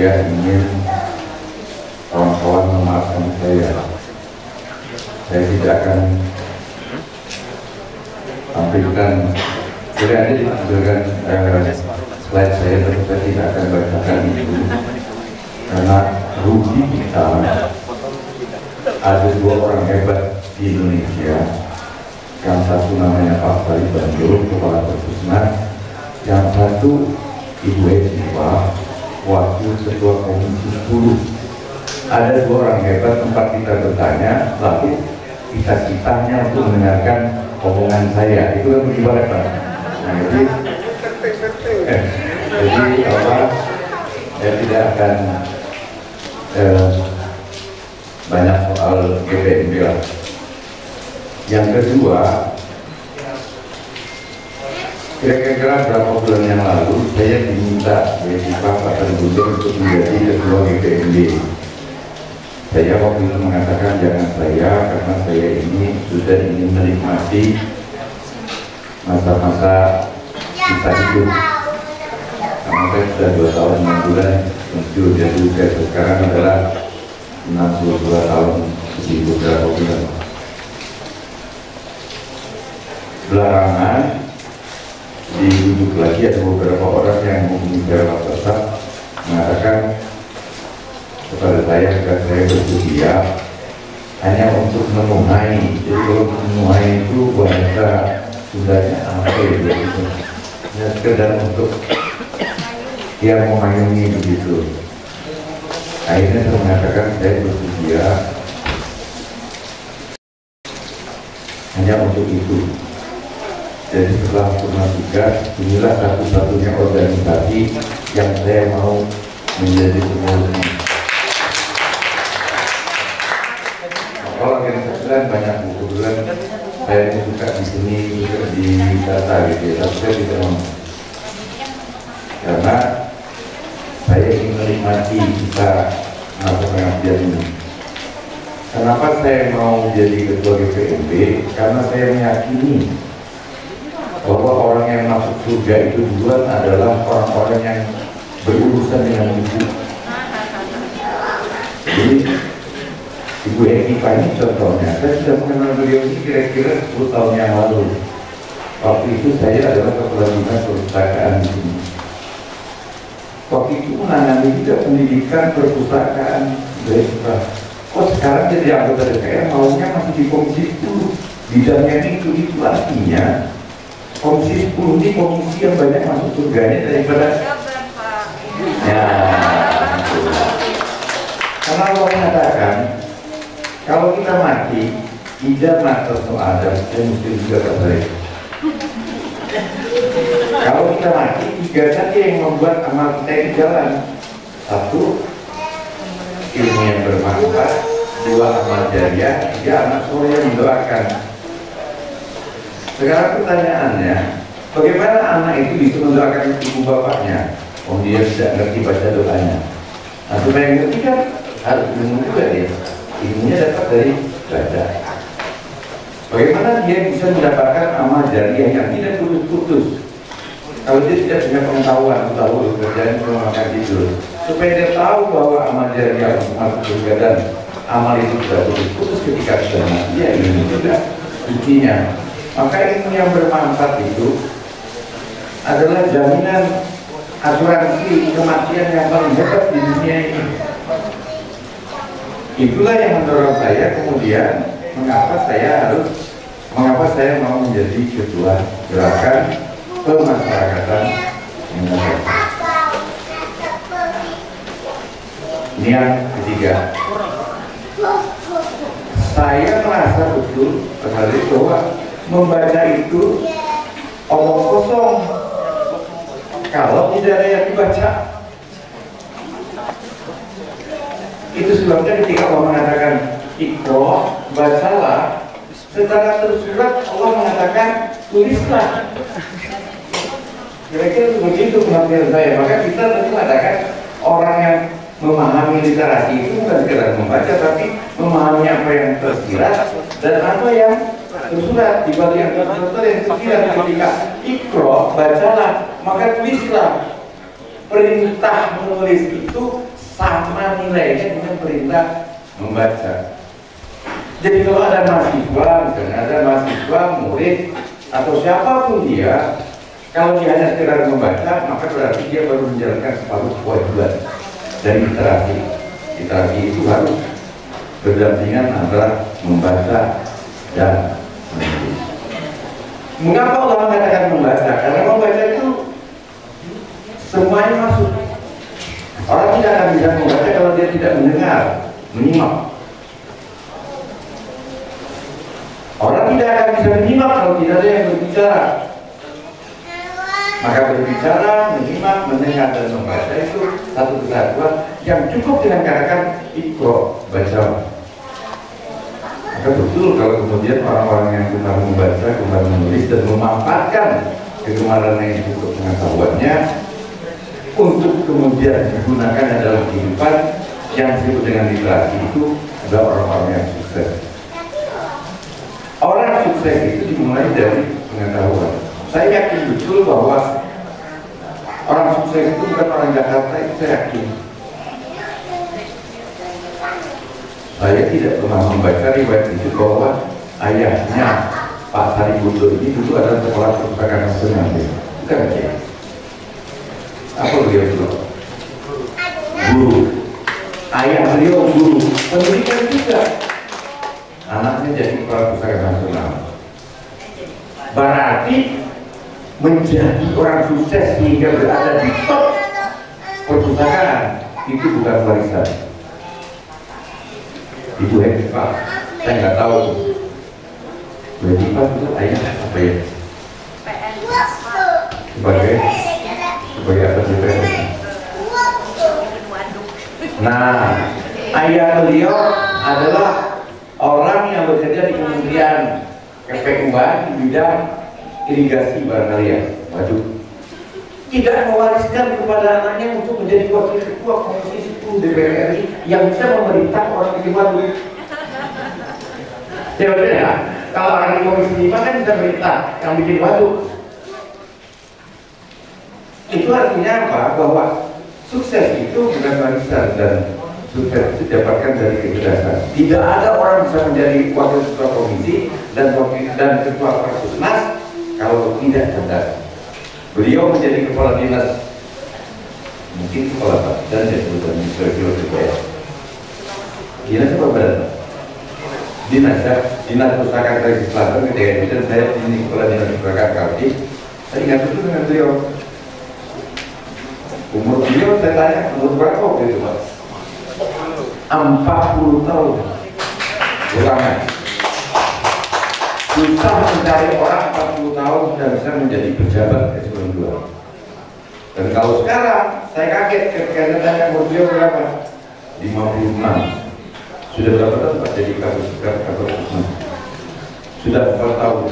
saya ingin kawan-kawan memaafkan saya. Saya tidak akan tampilkan, tidak ada ditampilkan slide saya, tapi saya tidak akan bacakan itu karena rugi kita. Ada dua orang hebat di Indonesia, yang satu namanya Pak Fari Bandung, Kepala Perpusnas, yang satu Ibu Eva, Wakil Ketua Komisi 10. Ada dua orang hebat, tempat kita bertanya, lalu kita-kitanya untuk mendengarkan omongan saya. Itu kan bagaimana Pak? Nah, jadi apa? Saya tidak akan banyak soal GPMB lah. Yang kedua, kira-kira berapa bulan yang lalu saya diminta oleh Pak Gubernur untuk menjadi ketua GPMB. Saya waktu itu mengatakan jangan saya, karena saya ini sudah ingin menikmati masa-masa kita hidup. Karena saya sudah 2 tahun 6 bulan menuju jadi saya sekarang adalah 62 tahun di beberapa bulan. Belakangan dirujuk lagi ada beberapa orang yang membicara WhatsApp mengatakan kepada saya jika saya bersedia hanya untuk menuhai. Jadi kalau menuhai itu bahasa Sundanya apa ya? Ya sekedar untuk dia memayungi begitu. Akhirnya saya mengatakan saya bersedia hanya untuk itu. Jadi setelah pernah tugas, inilah satu-satunya organisasi yang saya mau menjadi pengurusnya. Kalau organisasi lain banyak kebetulan saya suka di sini, juga di data gitu ya, tapi saya tidak mau. Karena saya ingin menikmati kita masa pengabdian ini. Kenapa saya mau jadi ketua GPMB? Karena saya meyakini bahwa orang yang masuk surga itu duluan adalah orang-orang yang berurusan dengan ibu. Jadi Ibu Eva ini contohnya, saya sudah mengenal beliau ini kira-kira 10 tahun yang lalu. Waktu itu saya adalah kepala dinas perpustakaan di sini. Waktu itu menangani juga pendidikan perpustakaan dari sekolah. Oh sekarang jadi anggota DPR maunya masih di Komisi 10. Bidangnya itu artinya Komisi 10 ini komisi yang banyak masuk surganya daripada ya. Karena Allah mengatakan kalau kita mati tidak mati Adam dan muslim juga terbaik. Kalau kita mati 3 saja yang membuat amal kita ini jalan. 1, ilmu yang bermanfaat, 2, amal jariah, 3, anak soleh yang mendoakan. Sekarang pertanyaannya, bagaimana anak itu bisa mendoakan ibu bapaknya? Oh dia tidak ngerti baca doanya. Nah supaya ngerti kan harus ilmu juga dia. Ilmunya dapat dari baca. Bagaimana dia bisa mendapatkan amal jariah yang tidak putus-putus? Kalau dia tidak punya pengetahuan, tahu kerjaan cuma makan tidur. Supaya dia tahu bahwa amal jariah masuk surga dan amal itu tidak putus-putus ketika sudah mati, ya ilmu juga kuncinya. Maka ilmu yang bermanfaat itu adalah jaminan asuransi kematian yang paling hebat di dunia ini. Itulah yang mendorong saya kemudian mengapa saya mau menjadi ketua gerakan pemasyarakatan Indonesia. Ini yang ketiga. Saya merasa betul bahwa membaca itu omong kosong kalau tidak ada yang dibaca. Itu sebabnya ketika Allah mengatakan Iqra, bacalah, secara tersurat Allah mengatakan tulislah. Kira-kira begitu penampilan saya. Maka kita tentu mengatakan orang yang memahami literasi itu bukan sekedar membaca, tapi memahami apa yang tersirat dan apa yang tersurat. Di balik yang tersurat yang tersirat ketika Iqra, bacalah, maka tulislah. Perintah menulis itu sama nilainya dengan perintah membaca. Jadi kalau ada mahasiswa, misalnya ada mahasiswa, murid, atau siapapun dia, kalau dia hanya sekedar membaca, maka berarti dia baru menjalankan separuh kewajiban dari literasi. Literasi itu harus berdampingan antara membaca dan menulis. Mengapa Allah mengatakan membaca? Karena membaca itu semuanya masuk. Orang tidak akan bisa membaca kalau dia tidak mendengar, menyimak. Orang tidak akan bisa menyimak kalau tidak ada yang berbicara. Maka berbicara, menyimak, mendengar, dan membaca itu satu kesatuan yang cukup dengan katakan Iqra, baca. Maka betul kalau kemudian orang-orang yang gemar membaca, gemar menulis, dan memanfaatkan kegemarannya itu untuk pengetahuannya untuk kemudian digunakan dalam kehidupan yang disebut dengan literasi itu adalah orang-orang yang sukses. Orang sukses itu dimulai dari pengetahuan. Saya yakin betul bahwa orang sukses itu bukan orang Jakarta, itu saya yakin. Saya tidak pernah membaca riwayat itu bahwa ayahnya Pak Sari Bundo ini dulu adalah sekolah perpustakaan nasional. Bukan ya? Apa beliau dulu? Guru. Ayah beliau guru. Pendidikan juga. Anaknya jadi kepala perpustakaan nasional. Berarti menjadi orang sukses sehingga berada di top perpustakaan itu bukan warisan. Itu hebat. Saya nggak tahu. Hebat itu ayah apa ya? Sebagai apa sih? Nah, ayah beliau adalah orang yang bekerja di Kementerian KPUan di bidang irigasi barangkali ya. Waduh. Tidak mewariskan kepada anaknya untuk menjadi wakil ketua Komisi 10 DPR RI yang bisa memerintah orang bikin waduk. Ya, kalau orang di Komisi 5 kan bisa merintah yang bikin waduk. Itu artinya apa? Bahwa sukses itu bukan warisan dan sukses itu didapatkan dari kecerdasan. Tidak ada orang bisa menjadi wakil ketua komisi dan ketua Perpusnas kalau tidak cerdas. Beliau menjadi kepala dinas, mungkin kepala badan ya, bukan kira-kira DPR. Dinas apa badan? Dinas ya, dinas Pustakaan Sulawesi Selatan ketika itu, dan saya ini kepala dinas Pustakaan Kaltim. Saya ingat itu dengan beliau. Umur beliau saya tanya, umur berapa waktu itu Pak? 40 tahun. Ulangan. Susah mencari orang 40 tahun sudah bisa menjadi pejabat eselon 2. Dan kalau sekarang saya kaget ketika saya tanya umur beliau berapa? 56. Sudah berapa tahun Pak jadi kabur? Sudah 4 tahun.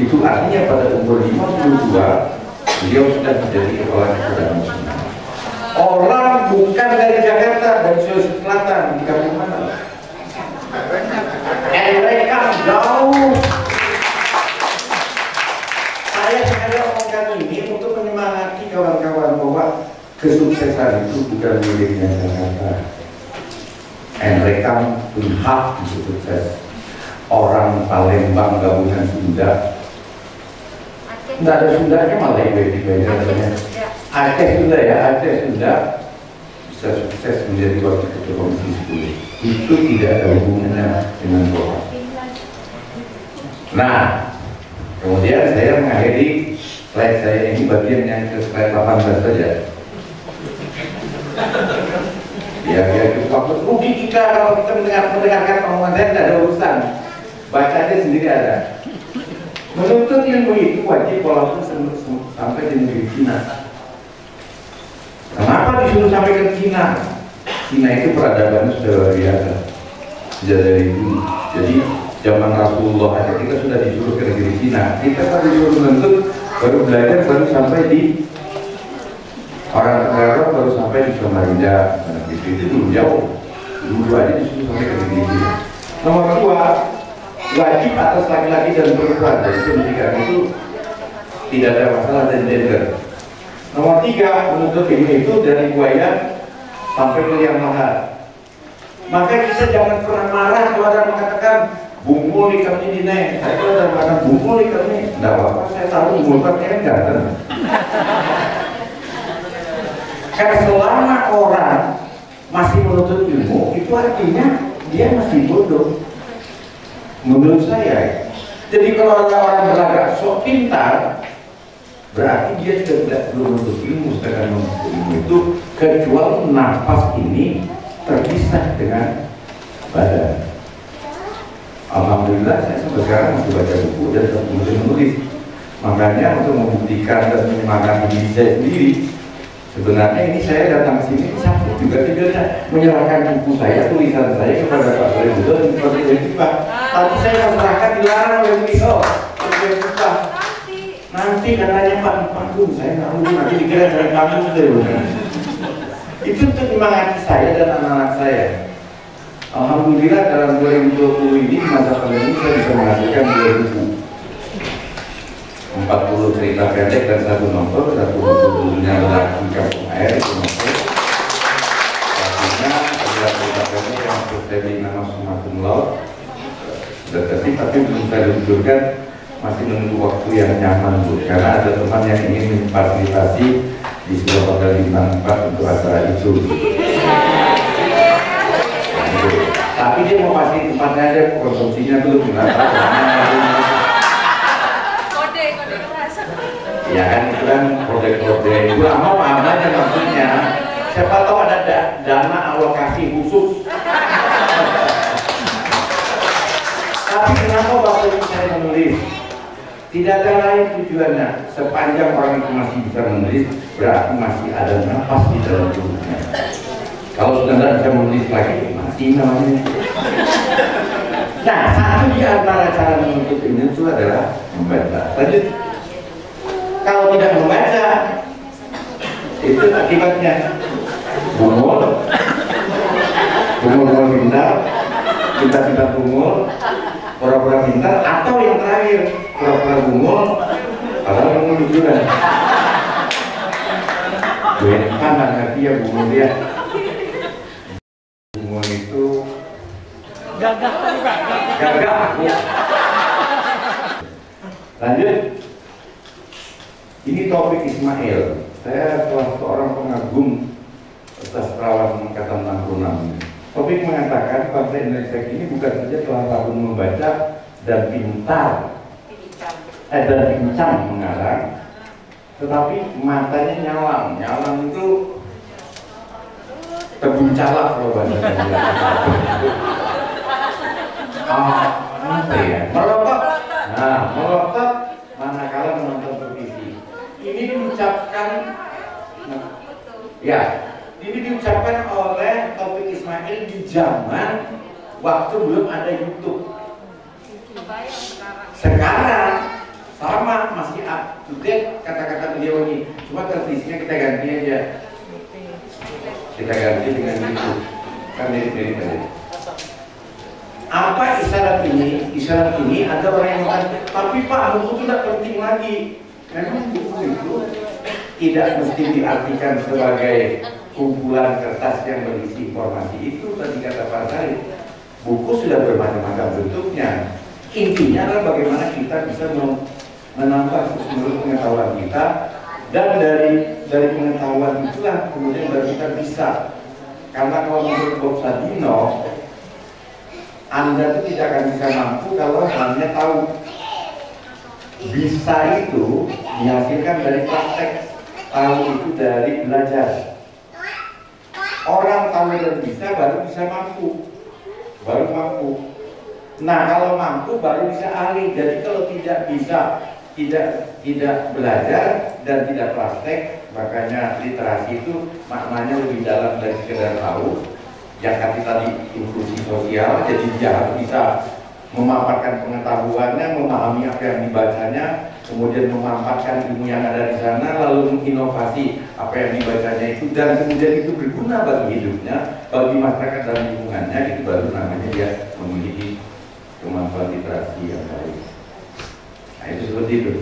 Itu artinya pada umur 52 beliau sudah menjadi kepala kejaksaan. Orang bukan dari Jakarta, dari Sulawesi Selatan, di kampung mana? Mereka jauh. Saya sengaja omongkan ini untuk menyemangati kawan-kawan bahwa kesuksesan itu bukan miliknya Jakarta. Mereka berhak untuk sukses. Orang Palembang gabungan Sunda, tidak ada Sundanya malah di Banjarnya. Aceh Sunda ya, Aceh Sunda bisa sukses menjadi wakil ketua komisi 10. Itu tidak ada hubungannya dengan Golkar. Nah, kemudian saya mengakhiri slide saya ini bagian yang ke slide 18 saja. Ya, rugi kita kalau kita mendengarkan omongan saya tidak ada urusan. Baca aja sendiri ada. Menuntut ilmu itu wajib walaupun sampai di negeri Cina. Kenapa disuruh sampai ke Cina? Cina itu peradabannya sudah luar biasa sejak dari dulu. Jadi zaman Rasulullah aja kita sudah disuruh ke negeri Cina. Kita baru disuruh menuntut, baru belajar, baru sampai di orang Tenggara, baru sampai di Samarinda. Itu belum jauh. Dulu aja disuruh sampai ke negeri Cina. Nomor 2, wajib atas laki-laki dan perempuan. Jadi pendidikan itu tidak ada masalah dan gender. Nomor 3, menuntut ilmu itu dari buaya sampai ke yang mahal. Maka kita jangan pernah marah kalau ada yang mengatakan bungkul ikannya dinaik. Saya kalau ada yang mengatakan bungkul ikannya, tidak apa-apa, saya tahu bungkul ikannya ganteng. Karena selama orang masih menuntut ilmu, itu artinya dia masih bodoh. Menurut saya. Jadi kalau ada orang berlagak sok pintar, berarti dia sudah tidak perlu menuntut ilmu. Sedangkan menuntut ilmu itu kecuali nafas ini terpisah dengan badan. Alhamdulillah saya sampai sekarang masih baca buku dan kemudian menulis. Makanya untuk membuktikan dan menyemangati diri saya sendiri, sebenarnya ini saya datang ke sini satu juga tidak menyerahkan buku saya, tulisan saya kepada Pak Soleh Budo dan kepada Pak. Tadi saya masyarakat dilarang oleh beliau, nanti katanya Pak di panggung, saya nggak mau nanti dikira dari panggung itu. Itu untuk menyemangati saya dan anak-anak saya. Alhamdulillah dalam 2020 ini masa pandemi saya bisa menghasilkan 2 buku, 40 cerita pendek dan 1 novel, 1 buku judulnya Lelaki Kampung Air itu novel. Artinya adalah cerita pendek yang terjadi nama Sumatera Laut. Sudah tertib tapi belum saya luncurkan, masih menunggu waktu yang nyaman Bu. Karena ada teman yang ingin memfasilitasi di sebuah hotel bintang 4 untuk acara itu. Tapi dia mau pasti tempatnya aja, konsumsinya belum kenapa. Kode keras. Ya kan itu kan kode-kode itu lama aja maksudnya. Siapa tahu ada dana alokasi khusus. Tapi kenapa Bapak Ibu saya menulis? Tidak ada lain tujuannya. Sepanjang orang itu masih bisa menulis, berarti masih ada nafas di dalam tubuhnya. Kalau sudah tidak bisa menulis lagi, mati namanya. Nah, satu di antara cara menuntut ilmu itu adalah membaca. Lanjut. Kalau tidak membaca, itu akibatnya bungul pintar, pintar bungul, pura-pura pintar, atau yang terakhir pura-pura bungul, padahal bungul juga. Gue kan nggak ngerti ya bungul dia. Bungul itu gagah. Lanjut. Ini topik Ismail. Saya salah seorang pengagum sastrawan angkatan 66. Topik mengatakan bangsa Indonesia ini bukan saja telah tahu membaca dan pintar, dan pincang mengarang, tetapi matanya nyalang. Nyalang itu terbuncalak kalau bahasa apa ya? Melotot. Nah, melotot manakala menonton televisi. Ini diucapkan, ya, ini diucapkan oleh Taufik Ismail di zaman waktu belum ada YouTube. Sekarang sama masih up to date kata-kata beliau ini. Cuma televisinya kita ganti aja. Kita ganti dengan YouTube. Kan mirip-mirip aja. Apa isyarat ini? Isyarat ini ada orang yang mengatakan, tapi Pak, buku itu tidak penting lagi. Memang buku itu tidak mesti diartikan sebagai kumpulan kertas yang berisi informasi itu. Tadi kata Pak Sarif, buku sudah bermacam-macam bentuknya. Intinya adalah bagaimana kita bisa menambah menurut pengetahuan kita, dan dari pengetahuan itulah kemudian baru kita bisa. Karena kalau menurut Bob Sadino, Anda itu tidak akan bisa mampu kalau hanya tahu. Bisa itu dihasilkan dari praktek, tahu itu dari belajar. Orang tahu dan bisa baru bisa mampu, Nah, kalau mampu baru bisa ahli. Jadi kalau tidak bisa, tidak belajar dan tidak praktek, makanya literasi itu maknanya lebih dalam dari sekedar tahu. Yang kata tadi inklusi sosial, jadi dia harus bisa memaparkan pengetahuannya, memahami apa yang dibacanya, kemudian memaparkan ilmu yang ada di sana, lalu menginovasi apa yang dibacanya itu, dan kemudian itu berguna bagi hidupnya, bagi masyarakat dan lingkungannya. Itu baru namanya dia memiliki kemampuan literasi yang baik. Nah, itu seperti itu.